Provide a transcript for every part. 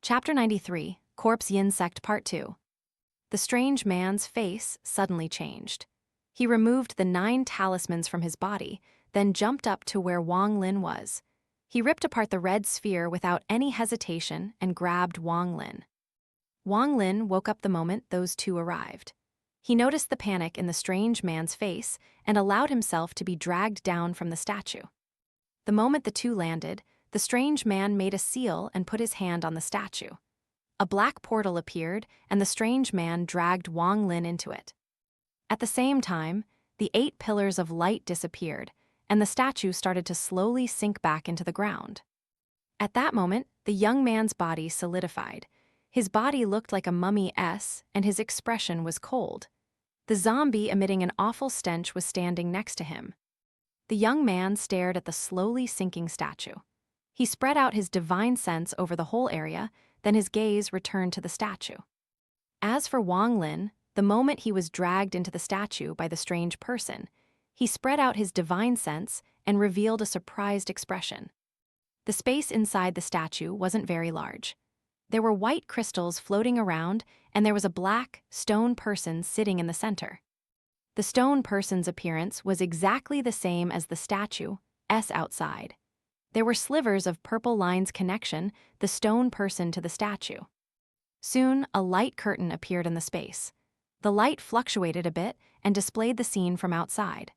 Chapter 93, Corpse Yin Sect Part 2. The strange man's face suddenly changed. He removed the 9 talismans from his body, then jumped up to where Wang Lin was. He ripped apart the red sphere without any hesitation and grabbed Wang Lin. Wang Lin woke up the moment those two arrived. He noticed the panic in the strange man's face and allowed himself to be dragged down from the statue. The moment the two landed, the strange man made a seal and put his hand on the statue. A black portal appeared, and the strange man dragged Wang Lin into it. At the same time, the 8 pillars of light disappeared, and the statue started to slowly sink back into the ground. At that moment, the young man's body solidified. His body looked like a mummy's, and his expression was cold. The zombie emitting an awful stench was standing next to him. The young man stared at the slowly sinking statue. He spread out his divine sense over the whole area, then his gaze returned to the statue. As for Wang Lin, the moment he was dragged into the statue by the strange person, he spread out his divine sense and revealed a surprised expression. The space inside the statue wasn't very large. There were white crystals floating around, and there was a black, stone person sitting in the center. The stone person's appearance was exactly the same as the statue's outside. There were slivers of purple lines connection the stone person to the statue. Soon, a light curtain appeared in the space. The light fluctuated a bit and displayed the scene from outside.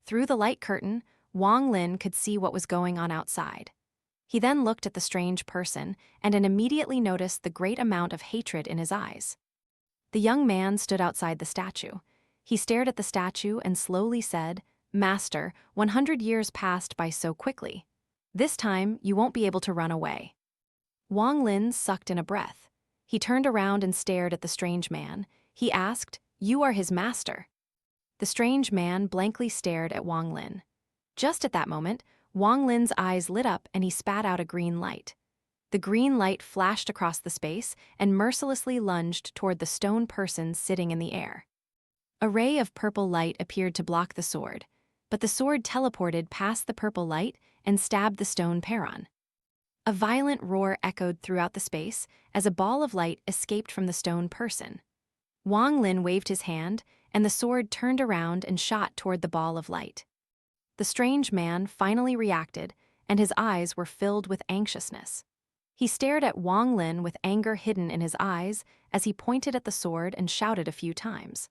Through the light curtain, Wang Lin could see what was going on outside. He then looked at the strange person and immediately noticed the great amount of hatred in his eyes. The young man stood outside the statue. He stared at the statue and slowly said, "Master, 100 years passed by so quickly. This time, you won't be able to run away." Wang Lin sucked in a breath. He turned around and stared at the strange man. He asked, "You are his master?" The strange man blankly stared at Wang Lin. Just at that moment, Wang Lin's eyes lit up and he spat out a green light. The green light flashed across the space and mercilessly lunged toward the stone person sitting in the air. A ray of purple light appeared to block the sword, but the sword teleported past the purple light and stabbed the stone Peron. A violent roar echoed throughout the space as a ball of light escaped from the stone person. Wang Lin waved his hand, and the sword turned around and shot toward the ball of light. The strange man finally reacted, and his eyes were filled with anxiousness. He stared at Wang Lin with anger hidden in his eyes as he pointed at the sword and shouted a few times.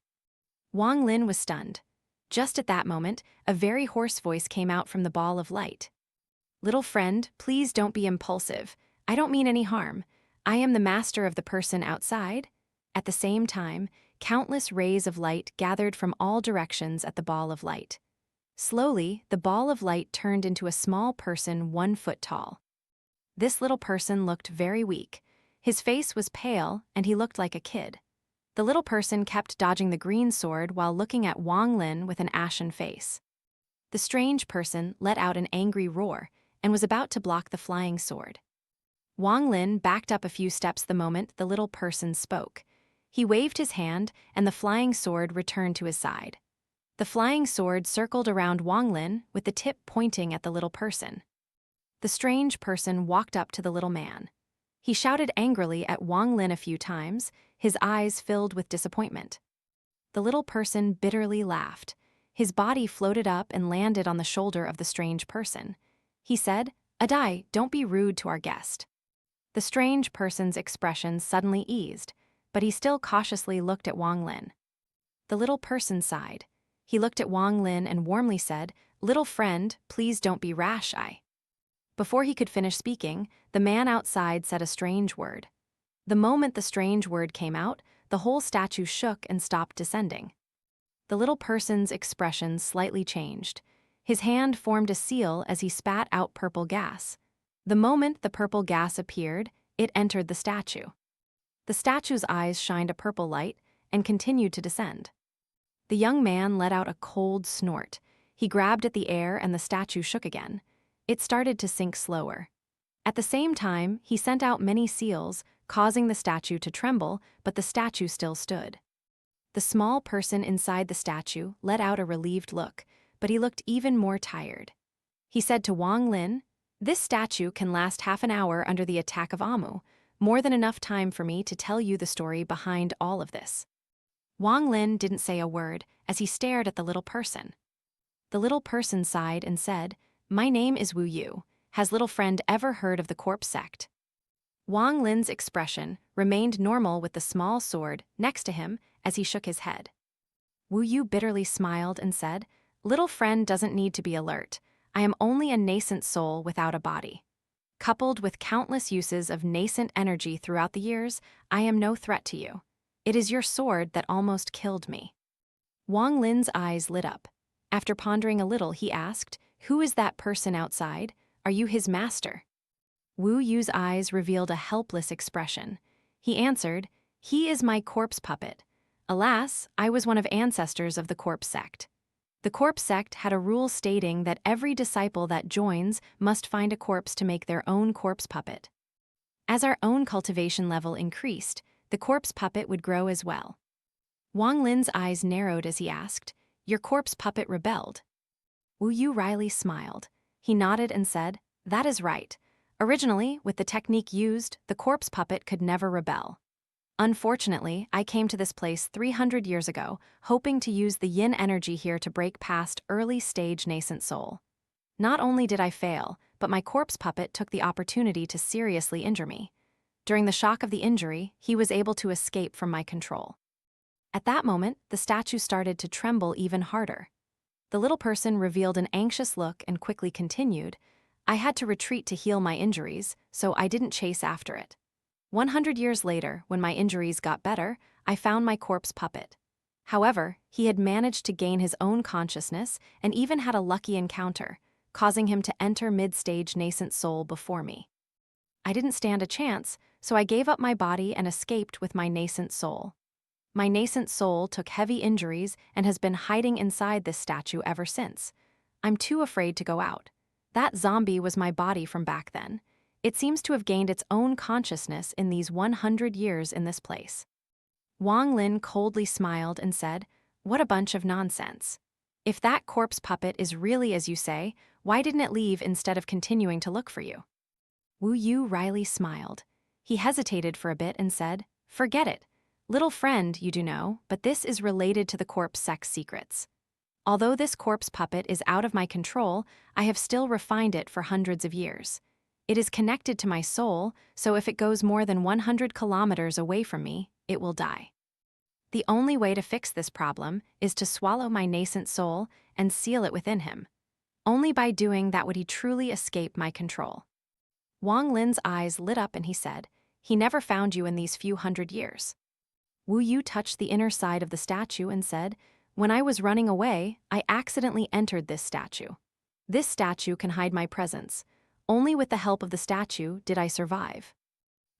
Wang Lin was stunned. Just at that moment, a very hoarse voice came out from the ball of light. "Little friend, please don't be impulsive. I don't mean any harm. I am the master of the person outside." At the same time, countless rays of light gathered from all directions at the ball of light. Slowly, the ball of light turned into a small person 1 foot tall. This little person looked very weak. His face was pale, and he looked like a kid. The little person kept dodging the green sword while looking at Wang Lin with an ashen face. The strange person let out an angry roar and was about to block the flying sword. Wang Lin backed up a few steps the moment the little person spoke. He waved his hand, and the flying sword returned to his side. The flying sword circled around Wang Lin with the tip pointing at the little person. The strange person walked up to the little man. He shouted angrily at Wang Lin a few times, his eyes filled with disappointment. The little person bitterly laughed. His body floated up and landed on the shoulder of the strange person. He said, "Adai, don't be rude to our guest." The strange person's expression suddenly eased, but he still cautiously looked at Wang Lin. The little person sighed. He looked at Wang Lin and warmly said, "Little friend, please don't be rash." Before he could finish speaking, the man outside said a strange word. The moment the strange word came out, the whole statue shook and stopped descending. The little person's expression slightly changed. His hand formed a seal as he spat out purple gas. The moment the purple gas appeared, it entered the statue. The statue's eyes shined a purple light and continued to descend. The young man let out a cold snort. He grabbed at the air and the statue shook again. It started to sink slower. At the same time, he sent out many seals, causing the statue to tremble, but the statue still stood. The small person inside the statue let out a relieved look, but he looked even more tired. He said to Wang Lin, "This statue can last half an hour under the attack of Amu. more than enough time for me to tell you the story behind all of this. Wang Lin didn't say a word as he stared at the little person. The little person sighed and said, "My name is Wu Yu. Has little friend ever heard of the corpse sect?" Wang Lin's expression remained normal with the small sword next to him as he shook his head. Wu Yu bitterly smiled and said, "Little friend doesn't need to be alert. I am only a nascent soul without a body. Coupled with countless uses of nascent energy throughout the years, I am no threat to you. It is your sword that almost killed me." Wang Lin's eyes lit up. After pondering a little, he asked, "Who is that person outside? Are you his master?" Wu Yu's eyes revealed a helpless expression. He answered, "He is my corpse puppet. Alas, I was one of ancestors of the corpse sect." The corpse sect had a rule stating that every disciple that joins must find a corpse to make their own corpse puppet. As our own cultivation level increased, the corpse puppet would grow as well. Wang Lin's eyes narrowed as he asked, "Your corpse puppet rebelled?" Wu Yu wryly smiled. He nodded and said, "That is right. Originally, with the technique used, the corpse puppet could never rebel. Unfortunately, I came to this place 300 years ago, hoping to use the yin energy here to break past early-stage nascent soul. Not only did I fail, but my corpse puppet took the opportunity to seriously injure me. During the shock of the injury, he was able to escape from my control. At that moment, the statue started to tremble even harder. The little person revealed an anxious look and quickly continued, I had to retreat to heal my injuries, so I didn't chase after it. 100 years later, when my injuries got better, I found my corpse puppet. However, he had managed to gain his own consciousness and even had a lucky encounter, causing him to enter mid-stage nascent soul before me. I didn't stand a chance, so I gave up my body and escaped with my nascent soul. My nascent soul took heavy injuries and has been hiding inside this statue ever since. I'm too afraid to go out. That zombie was my body from back then. It seems to have gained its own consciousness in these 100 years in this place." Wang Lin coldly smiled and said, "What a bunch of nonsense. If that corpse puppet is really as you say, why didn't it leave instead of continuing to look for you?" Wu Yu wryly smiled. He hesitated for a bit and said, "Forget it. Little friend, you do know, but this is related to the corpse sect's secrets. Although this corpse puppet is out of my control, I have still refined it for hundreds of years. It is connected to my soul, so if it goes more than 100 kilometers away from me, it will die. The only way to fix this problem is to swallow my nascent soul and seal it within him. Only by doing that would he truly escape my control." Wang Lin's eyes lit up and he said, "He never found you in these few hundred years." Wu Yu touched the inner side of the statue and said, "When I was running away, I accidentally entered this statue. This statue can hide my presence. Only with the help of the statue did I survive.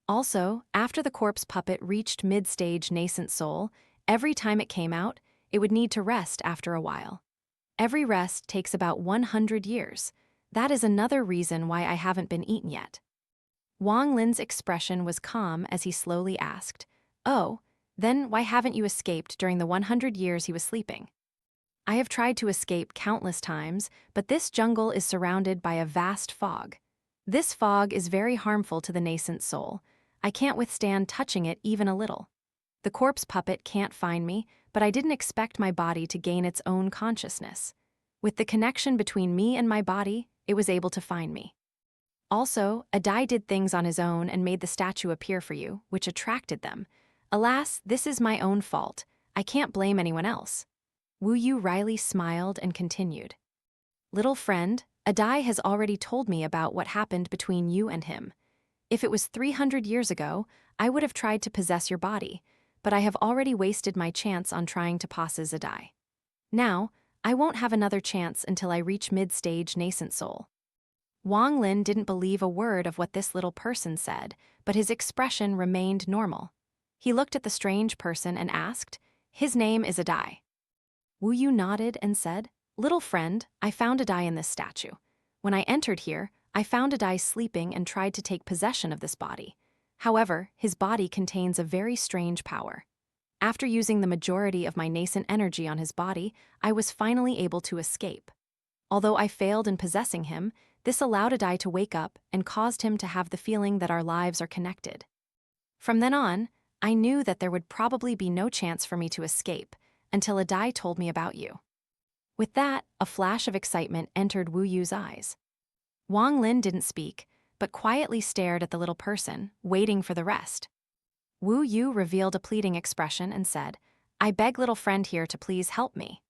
Also, after the corpse puppet reached mid-stage nascent soul, every time it came out, it would need to rest after a while. Every rest takes about 100 years. That is another reason why I haven't been eaten yet." Wang Lin's expression was calm as he slowly asked, "Oh, then why haven't you escaped during the 100 years he was sleeping?" "I have tried to escape countless times, but this jungle is surrounded by a vast fog. This fog is very harmful to the nascent soul. I can't withstand touching it even a little. The corpse puppet can't find me, but I didn't expect my body to gain its own consciousness. With the connection between me and my body, it was able to find me. Also, Adai did things on his own and made the statue appear for you, which attracted them. Alas, this is my own fault. I can't blame anyone else." Wu Yu wryly smiled and continued, "Little friend, Adai has already told me about what happened between you and him. If it was 300 years ago, I would have tried to possess your body, but I have already wasted my chance on trying to possess Adai. Now, I won't have another chance until I reach mid-stage nascent soul." Wang Lin didn't believe a word of what this little person said, but his expression remained normal. He looked at the strange person and asked, "His name is Adai?" Wu Yu nodded and said, "Little friend, I found Adai in this statue. When I entered here, I found Adai sleeping and tried to take possession of this body. However, his body contains a very strange power. After using the majority of my nascent energy on his body, I was finally able to escape. Although I failed in possessing him, this allowed Adai to wake up and caused him to have the feeling that our lives are connected. From then on, I knew that there would probably be no chance for me to escape until a Dai told me about you. With that, a flash of excitement entered Wu Yu's eyes. Wang Lin didn't speak, but quietly stared at the little person, waiting for the rest. Wu Yu revealed a pleading expression and said, "I beg little friend here to please help me."